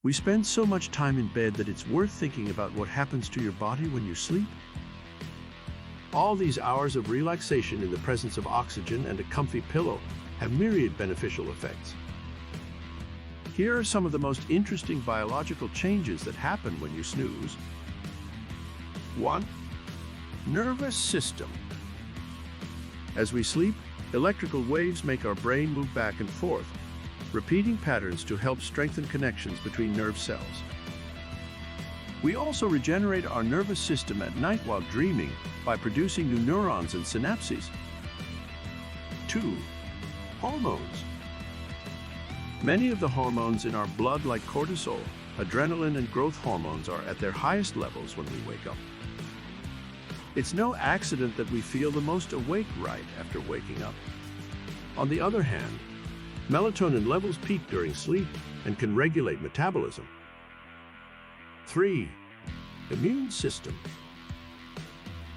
We spend so much time in bed that it's worth thinking about what happens to your body when you sleep. All these hours of relaxation in the presence of oxygen and a comfy pillow have myriad beneficial effects. Here are some of the most interesting biological changes that happen when you snooze. 1. Nervous system. As we sleep, electrical waves make our brain move back and forth, repeating patterns to help strengthen connections between nerve cells. We also regenerate our nervous system at night while dreaming by producing new neurons and synapses. 2. Hormones. Many of the hormones in our blood, like cortisol, adrenaline, and growth hormones, are at their highest levels when we wake up. It's no accident that we feel the most awake right after waking up. On the other hand, melatonin levels peak during sleep and can regulate metabolism. 3. Immune system.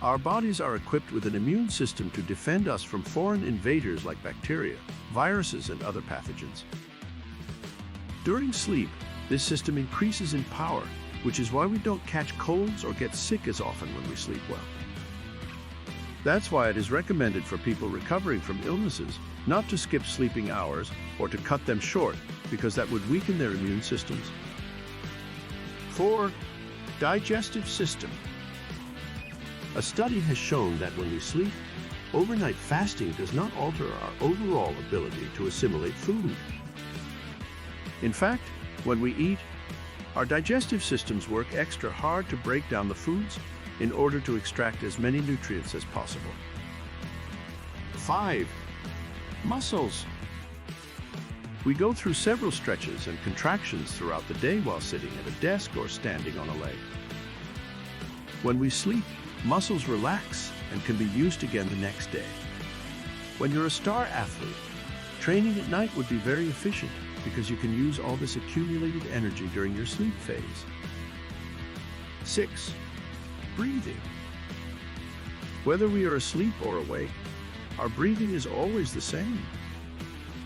Our bodies are equipped with an immune system to defend us from foreign invaders like bacteria, viruses, and other pathogens. During sleep, this system increases in power, which is why we don't catch colds or get sick as often when we sleep well. That's why it is recommended for people recovering from illnesses not to skip sleeping hours or to cut them short, because that would weaken their immune systems. 4. Digestive system. A study has shown that when we sleep, overnight fasting does not alter our overall ability to assimilate food. In fact, when we eat, our digestive systems work extra hard to break down the foods in order to extract as many nutrients as possible. 5. Muscles. We go through several stretches and contractions throughout the day while sitting at a desk or standing on a leg. When we sleep, muscles relax and can be used again the next day. When you're a star athlete, training at night would be very efficient because you can use all this accumulated energy during your sleep phase. 6. Breathing. Whether we are asleep or awake, our breathing is always the same.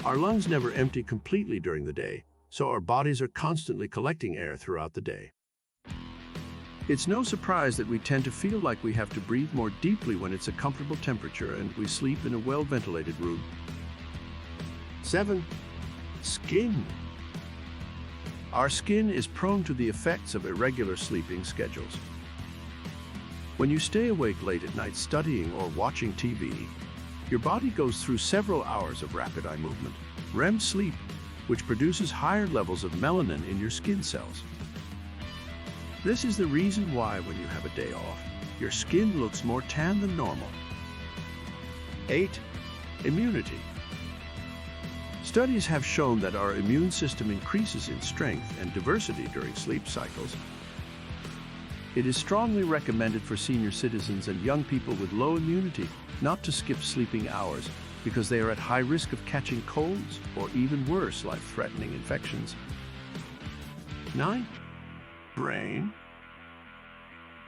Our lungs never empty completely during the day, so our bodies are constantly collecting air throughout the day. It's no surprise that we tend to feel like we have to breathe more deeply when it's a comfortable temperature and we sleep in a well-ventilated room. 7. Skin. Our skin is prone to the effects of irregular sleeping schedules. When you stay awake late at night studying or watching TV, your body goes through several hours of rapid eye movement, REM sleep, which produces higher levels of melanin in your skin cells. This is the reason why when you have a day off, your skin looks more tan than normal. 8. Immunity. Studies have shown that our immune system increases in strength and diversity during sleep cycles. It is strongly recommended for senior citizens and young people with low immunity not to skip sleeping hours because they are at high risk of catching colds or even worse, life-threatening infections. 9. Brain.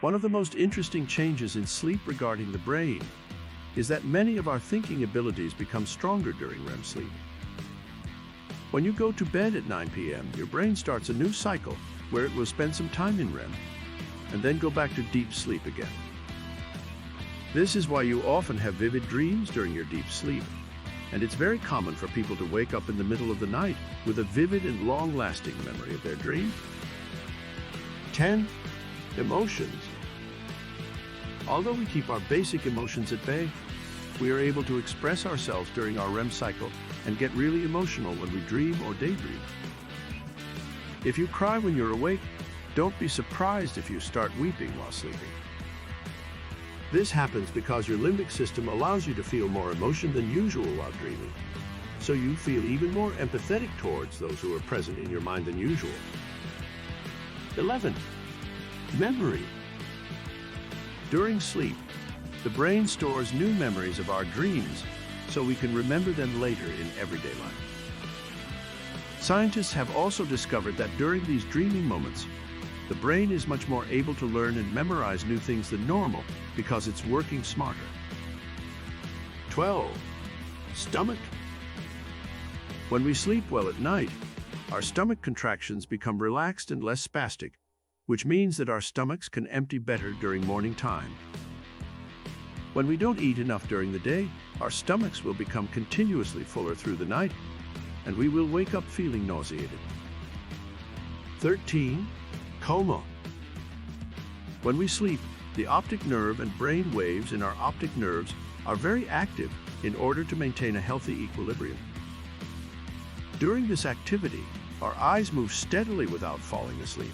One of the most interesting changes in sleep regarding the brain is that many of our thinking abilities become stronger during REM sleep. When you go to bed at 9 p.m., your brain starts a new cycle where it will spend some time in REM and then go back to deep sleep again. This is why you often have vivid dreams during your deep sleep, and it's very common for people to wake up in the middle of the night with a vivid and long-lasting memory of their dream. 10. Emotions. Although we keep our basic emotions at bay, we are able to express ourselves during our REM cycle and get really emotional when we dream or daydream. If you cry when you're awake, don't be surprised if you start weeping while sleeping. This happens because your limbic system allows you to feel more emotion than usual while dreaming, so you feel even more empathetic towards those who are present in your mind than usual. 11. Memory. During sleep, the brain stores new memories of our dreams so we can remember them later in everyday life. Scientists have also discovered that during these dreaming moments, the brain is much more able to learn and memorize new things than normal because it's working smarter. 12. Stomach. When we sleep well at night, our stomach contractions become relaxed and less spastic, which means that our stomachs can empty better during morning time. When we don't eat enough during the day, our stomachs will become continuously fuller through the night, and we will wake up feeling nauseated. 13. Coma. When we sleep, the optic nerve and brain waves in our optic nerves are very active in order to maintain a healthy equilibrium. During this activity, our eyes move steadily without falling asleep.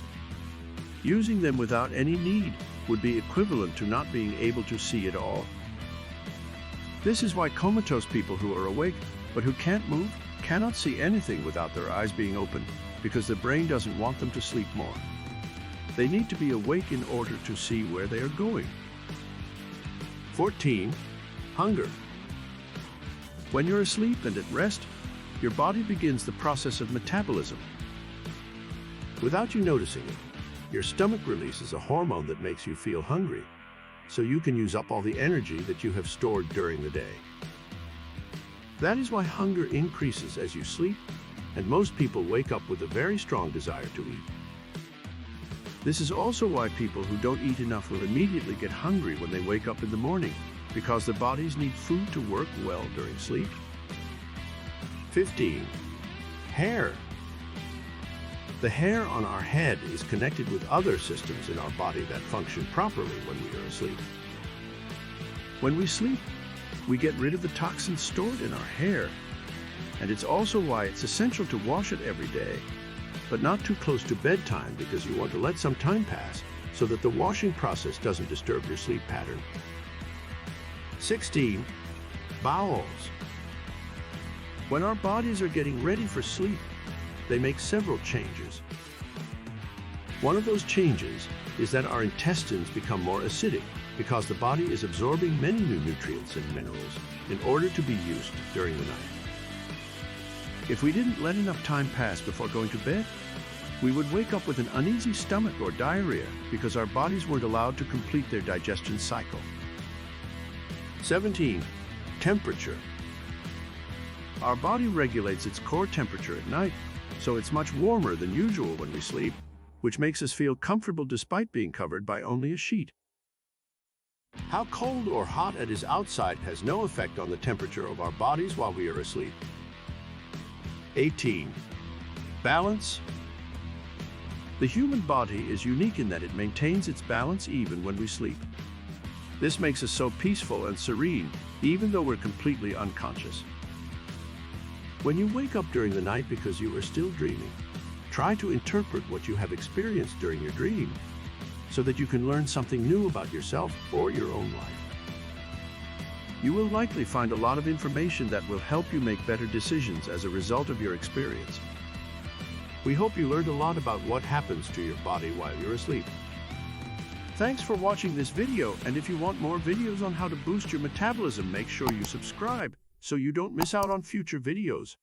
Using them without any need would be equivalent to not being able to see at all. This is why comatose people who are awake but who can't move cannot see anything without their eyes being open, because the brain doesn't want them to sleep more. They need to be awake in order to see where they are going. 14. Hunger. When you're asleep and at rest, your body begins the process of metabolism. Without you noticing it, your stomach releases a hormone that makes you feel hungry, so you can use up all the energy that you have stored during the day. That is why hunger increases as you sleep, and most people wake up with a very strong desire to eat. This is also why people who don't eat enough will immediately get hungry when they wake up in the morning, because their bodies need food to work well during sleep. 15. Hair. The hair on our head is connected with other systems in our body that function properly when we are asleep. When we sleep, we get rid of the toxins stored in our hair, and it's also why it's essential to wash it every day, but not too close to bedtime, because you want to let some time pass so that the washing process doesn't disturb your sleep pattern. 16. Bowels. When our bodies are getting ready for sleep, they make several changes. One of those changes is that our intestines become more acidic, because the body is absorbing many new nutrients and minerals in order to be used during the night. If we didn't let enough time pass before going to bed, we would wake up with an uneasy stomach or diarrhea, because our bodies weren't allowed to complete their digestion cycle. 17. Temperature. Our body regulates its core temperature at night, so it's much warmer than usual when we sleep, which makes us feel comfortable despite being covered by only a sheet. How cold or hot it is outside has no effect on the temperature of our bodies while we are asleep. 18. Balance. The human body is unique in that it maintains its balance even when we sleep. This makes us so peaceful and serene, even though we're completely unconscious. When you wake up during the night because you are still dreaming, try to interpret what you have experienced during your dream, so that you can learn something new about yourself or your own life. You will likely find a lot of information that will help you make better decisions as a result of your experience. We hope you learned a lot about what happens to your body while you're asleep. Thanks for watching this video, and if you want more videos on how to boost your metabolism, make sure you subscribe so you don't miss out on future videos.